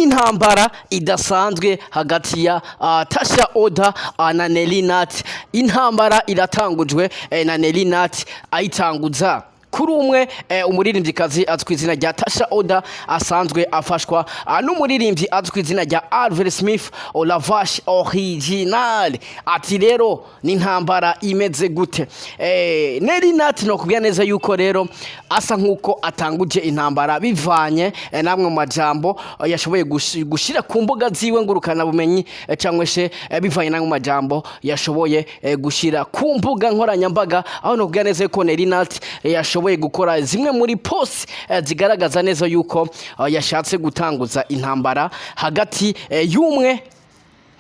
y'intambara idasanzwe hagati ya Tasha Oda na Nelly Nat. Intambara iratangujwe na Nelly Nat ayitanguza kuri umwe umuririmbyikazi azwi izina rya Tasha Oda asanzwe afashwa n'umuririmbyi azwi izina rya Alvin Smith Olavash Original. Ati rero ni intambara imeze gute? Nelly Nat no kubya neza yuko rero asa nkuko atanguje intambara bivanye namwe mu majambo yashoboye gushira ku mbuga ziwe ngurukana bumenyi cyangwa se bivanye namwe mu majambo yashoboye gushira ku mbuga nkoranyambaga, aho no kubya neza yuko Nelly Nat yashoboye gukora zimwe muri post zigaragaza neza yuko yashatse gutanguza intambara hagati y'umwe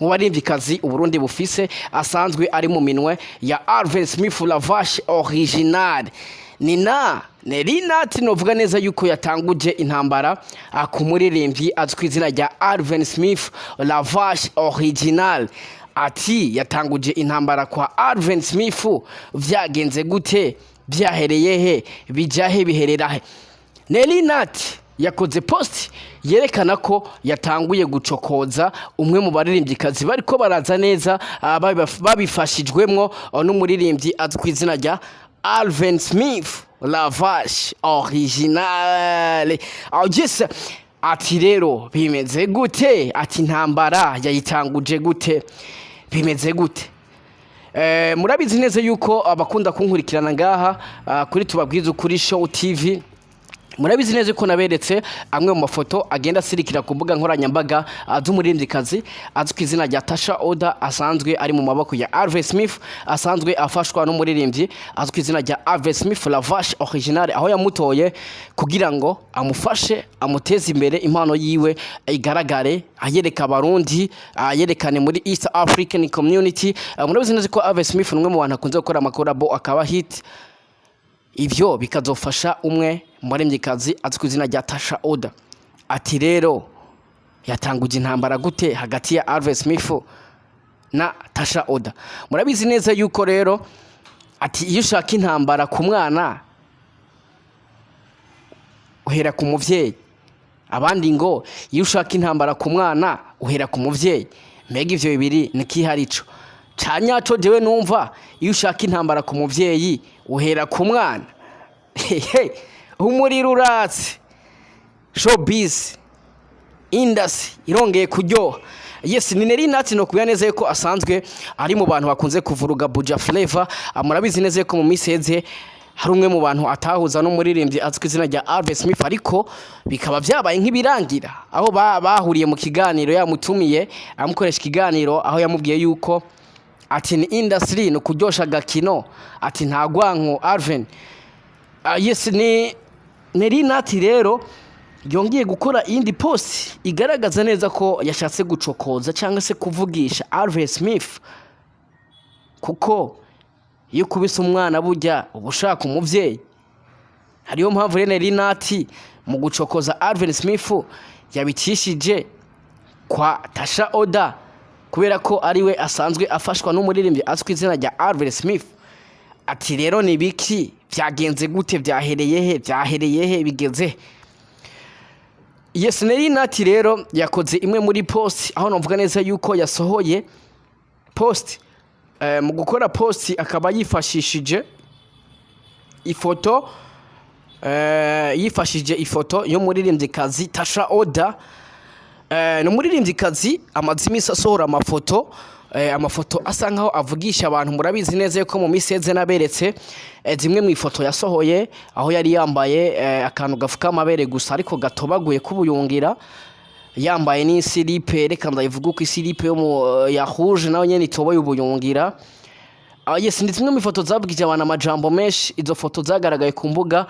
mu baririmbyikazi Uburundi bufise asanzwe ari mu minwe ya Alvin Smith Olavash Original. Nina Nelly Nat novuga neza yuko yatanguje intambara ku muririmbyi azwi izina rya Alvin Smith Olavash Original. Ati yatanguje intambara kwa Alvin Smith, vyagenze gute? Byahereye he? Bijahe biherera he? Nelly Nat yakoze post yerekana ko yatanguye gucokoza umwe mu baririmbyikazi bariko baraza neza babifashijwemwo n'umuririmbyi azwi izina rya Alvin Smith Olavash Original. Yes. Ati rero bimeze gute? Ati intambara yayitanguje gute? Bimeze gute? Murabizi neza yuko abakunda kunkurikirana ngaha kuri Tubabwiza Ukuri Show TV, murabizi neza ko naberetse amwe mu mafoto agenda sirikira ku mbuga nkoranyambaga z'umuririmbyikazi azwi izina rya Tasha Oda asanzwe ari mu maboko ya Alvin Smith, asanzwe afashwa n'umuririmbyi azwi izina rya Alvin Smith Olavash Original, aho yamutoye kugira ngo amufashe amuteze imbere impano yiwe igaragare, ayereka abarundi, ayerekane muri East African Community. Murabizi neza ko Alvin Smith numwe mu bantu akunze gukora amakorabo akaba hit, ivyo bikazofasha umwe muririmbyi azwi izina rya Tasha Oda. Ati rero yatanguje intambara gute hagati ya Alvin Smith na Tasha Oda? Murabizi neza yuko rero ati iyo ushaka intambara ku mwana uhera ku muvyeyi, abandi ngo iyo ushaka intambara ku mwana uhera ku muvyeyi. Mbega ivyo bibiri nikiharico canyaco jewe numva iyo ushaka intambara ku muvyeyi uhera ku mwana. Umuriro uratse, showbiz industry irongeye kuryoha. Yes, ni Nelly Nat no kubya neza yuko asanzwe ari mu bantu bakunze kuvuruga Buja Flavor. Murabizi neza yuko mu miseze hari umwe mu bantu atahuza n'umuririmbyi azwi izina rya Alvin Smith, ariko bikaba byabaye nk'ibirangira aho bahuriye mu kiganiro yamutumiye amukoresha ikiganiro aho yamubwiye yuko ati ni industry no kuryosha gakino, ati nta gwanko Alvin. Yes, ni Nelly Nat rero yongeye gukora indi post igaragaza neza ko yashatse gucokoza cyangwa se kuvugisha Alvin Smith, kuko iyo kubisa umwana burya ubushaka umuvyeyi. Hariyo mpamvu rero Nelly Nat mu gucokoza Alvin Smith yabicishije kwa Tasha Oda, kubera ko ariwe asanzwe afashwa n'umuririmbyi azwi izina rya Alvin Smith. Ati rero ni biki? Byagenze gute? Byahereye he? Bigeze? Yes, Nelly Nat rero yakoze imwe muri post aho novuga neza yuko yasohoye post mu gukora post akaba yifashishije ifoto yo muririmbyikazi Tasha Oda. No muririmbyikazi amazimisi asohora amafoto asa nkaho avugisha abantu. Murabizi neza yuko mu miseze naberetse zimwe mu ifoto yasohoye aho yari yambaye akantu gafuka amabere gusa ariko gatobaguye kubuyungira, yambaye n'isilipe, reka ndayivuga uko isilipe yo ya rouge nayo nyene itoboye ubuyungira. Yes, ndi zimwe mu ifoto zabwije abantu amajambo menshi. Izo foto zagaragaye ku mbuga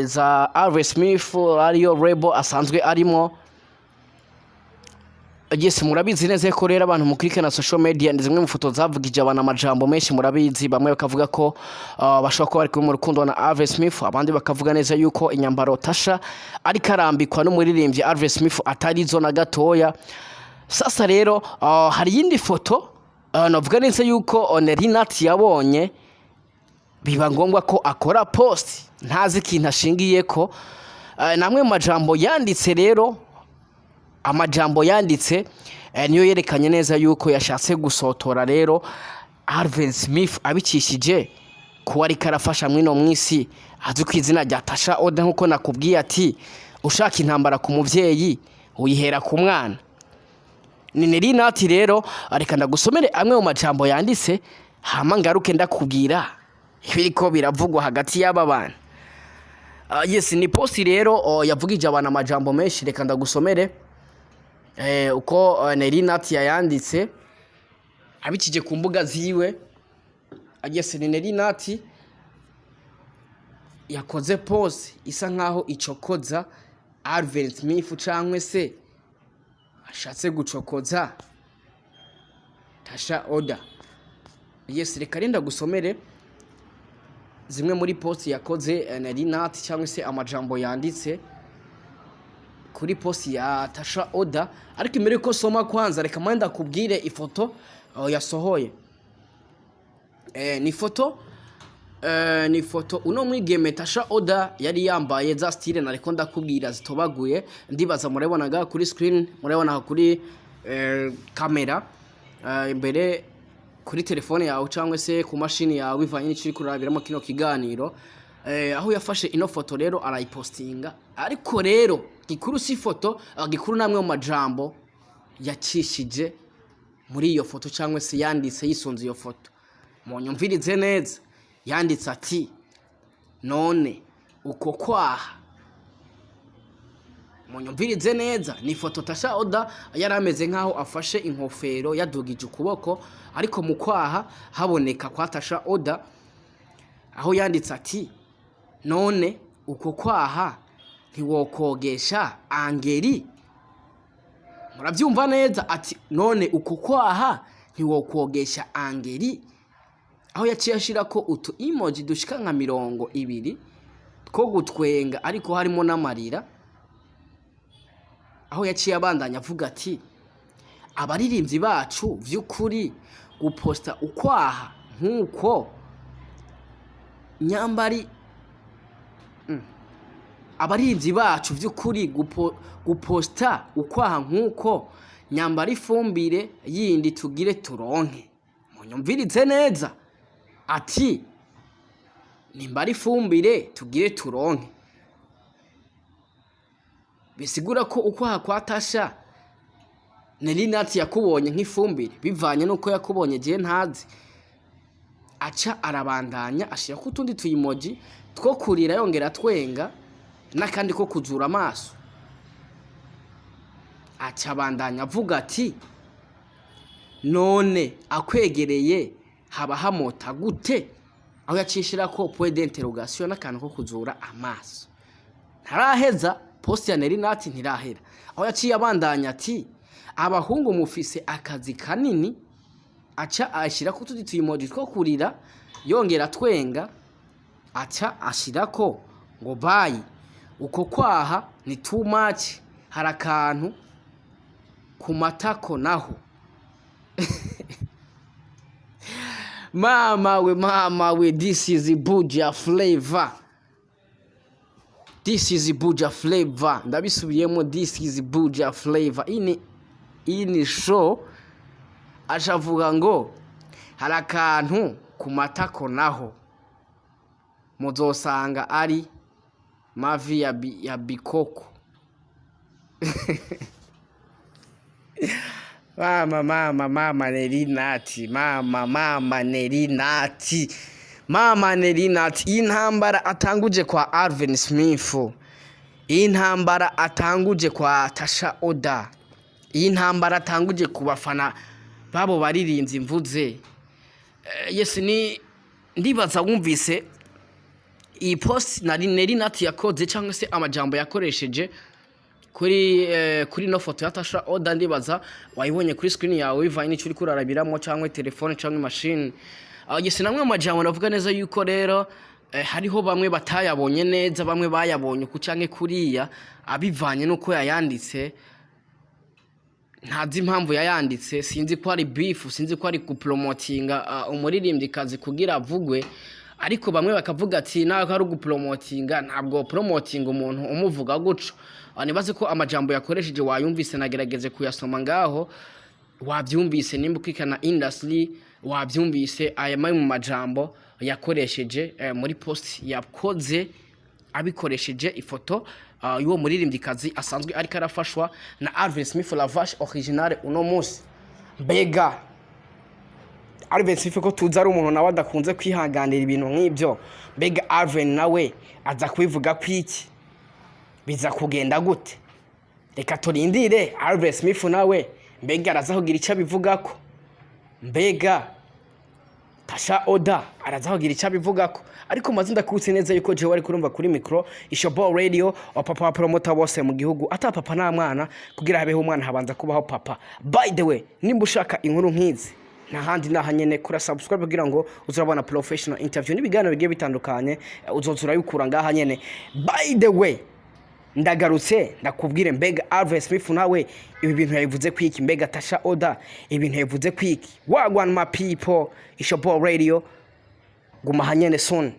za Alvin Smith ariyo Rebel asanzwe arimo. Yes, murabizi neza ko rero abantu mukurikirana social media ndi zimwe mu foto zavugije abantu amajambo menshi. Murabizi bamwe bakavuga ko bashobora kuba bari mu rukundo na Alvin Smith, abandi bakavuga neza yuko inyambaro Tasha ari karambikwa n'umuririmbyi Alvin Smith atari zo na gatoya. Sasa rero hari yindi foto navuga neza yuko Nelly Nat yabonye, biba ngombwa ko akora post ntazi ikintu ashingiye ko namwe mu majambo yanditse rero amajambo yanditse niyo yerekanye neza yuko yashatse gusotora rero Alvin Smith abicishije kuba ariko arafasha mwino mwisi azwi ku izina rya Tasha Oda, nkuko nakubwiye ati ushaka intambara ku muvyeyi uyihera ku mwana. Ni Nelly Nat rero areka ndagusomere amwe mu majambo yanditse hama ngaruke ndakubwira ibiriko biravugwa hagati y'aba bana. Yes, ni posti rero yavugije abana amajambo menshi, reka ndagusomere uko Nelly Nat yayanditse abicije ku mbuga ziwe. Yes, ni Nelly Nat yakoze post isa nkaho icokoza Alvin Smith cankwe se ashatse gucokoza Tasha Oda. Yes, reka rinda gusomere zimwe muri post yakoze Nelly Nat cyangwa se amajambo yanditse kuri post ya Tasha Oda. Ariko imbere ko soma kwanza reka mwenda kubwire ifoto yasohoye. Ni foto uno mwigeme Tasha Oda yari yambaye za style nariko ndakubwira zitobaguye, ndibaza murebonaga kuri screen, murabona kuri kamera imbere kuri telefone yawe cyangwa se ku mashini yawe bivanye n'icyo kurabiramo kino kiganiro. Aho yafashe ino foto rero arayipostinga, ariko rero gikuru si foto, gikuru namwe mu majambo yacishije muri iyo foto cyangwa se yanditse yisunze iyo foto. Munyumvirize neza, yanditse ati none uko kwaha. Munyumvirize neza, ni foto Tasha Oda yarameze nkaho afashe inkofero yadugije ukuboko, ariko mu kwaha haboneka kwa Tasha Oda. Aho yanditse ati none uko kwaha ntiwokogesha angeri. Murabyumva neza, ati none uko kwaha ntiwokogesha angeri. Aho yaciye ashira ko utu emoji dushika nka 200 two gutwenga ariko harimo n'amarira. Aho yaciye abandanya avuga ati abaririmbyi bacu vy'ukuri guposta ukwaha nkuko nyambari abaririmbyi bacu vy'ukuri guposta ukwaha nkuko nyambari ifumbire yindi tugire turonke. Munyumvirize neza, ati nimbari ifumbire tugire turonke. Bisigura ko ukwaha kwa Tasha Nelly Nat yakubonye nk'ifumbire bivanye nuko yakubonye je ntazi. Aca arabandanya ashira ko tundi tuyimoji two kurira yongera twenga nakandi ko kuzura amaso. Aca abandanya avuga ati none akwegereye haba hamota gute. Aho yacishira ko point d'interrogation nakantu ko kuzura amaso. Ntaraheza post ya Nelly Nat ntirahera, aho yaciye abandanya ati abahungu mufise akazi kanini. Aca ashira ko tundi tuyimoji two kurira yongera twenga. Aca ashira ko ngo bayi uko kwaha ni too much, harakantu ku matako naho. Mama we, this is Buja Flavor. This is Buja Flavor. Ndabisubiyemo, this is Buja Flavor. Ini show ashavuga ngo harakantu ku matako naho muzosanga ari mavi ya bikoko. Mama Nelly Nat, mama Nelly Nat, mama Nelly Nat. Intambara atanguje kwa Alvin Smith, intambara atanguje kwa Tasha Oda, intambara atanguje ku bafana babo baririnze imvuze. Yes, ni ndibaza wumvise iyi post Nelly Nat yakoze cyangwa se amajambo yakoresheje kuri no foto ya Tasha Oda. Ndibaza wayibonye kuri screen yawe bivanye n'icyo uri kurarabiramo cyangwa telefone cyangwa machine. Yes, namwe amajambo navuga neza yuko rero hariho bamwe batayabonye neza, bamwe bayabonye ku canke kuriya abivanye nuko yayanditse. Ntazi impamvu yayanditse, sinzi ko ari beef, sinzi ko ari kupromotinga umuririmbyi kazi kugira avugwe. Ariko bamwe bakavuga ati naho ari gupromotinga, ntabwo promoting umuntu umuvuga guco. nibaze ko amajambo yakoresheje wayumvise nagerageze kuyasoma ngaho wabyumvise nimba ukikana industry wabyumvise aya mu majambo yakoresheje muri post yakoze abikoresheje ifoto y'uwo muririmbyikazi asanzwe ariko arafashwa na Alvin Smith Lavage original uno munsi. Mbega Alvin Smith ko tuza ari umuntu nawe adakunze kwihanganira ibintu nk'ibyo, mbega Alvin nawe aza kubivuga kwiki, biza kugenda gute? Reka turindire Alvin Smith nawe mbega arazahogira icyo abivugako, mbega Tasha Oda arazahogira icyo abivugako. Ariko maze ndakutse neza yuko jewe ari kurumva kuri micro Ishobo Radio wa papa wa promoter bose mu gihugu, ata papa na mwana kugira habeho umwana habanza kubaho papa. By the way, nimba ushaka inkuru nkizi na handi nahanyene kura subscribe kugira ngo uzurabona professional interview n'ibiganiro bigiye bitandukanye uzozura yukura ngaha nyene. By the way, ndagarutse ndakubwire mbega Alvin Smith nawe ibi bintu yabivuze kwiki, mbega Tasha Oda ibintu yabivuze kwiki. Wagwan my people, Ishobo Radio guma hanyene soon.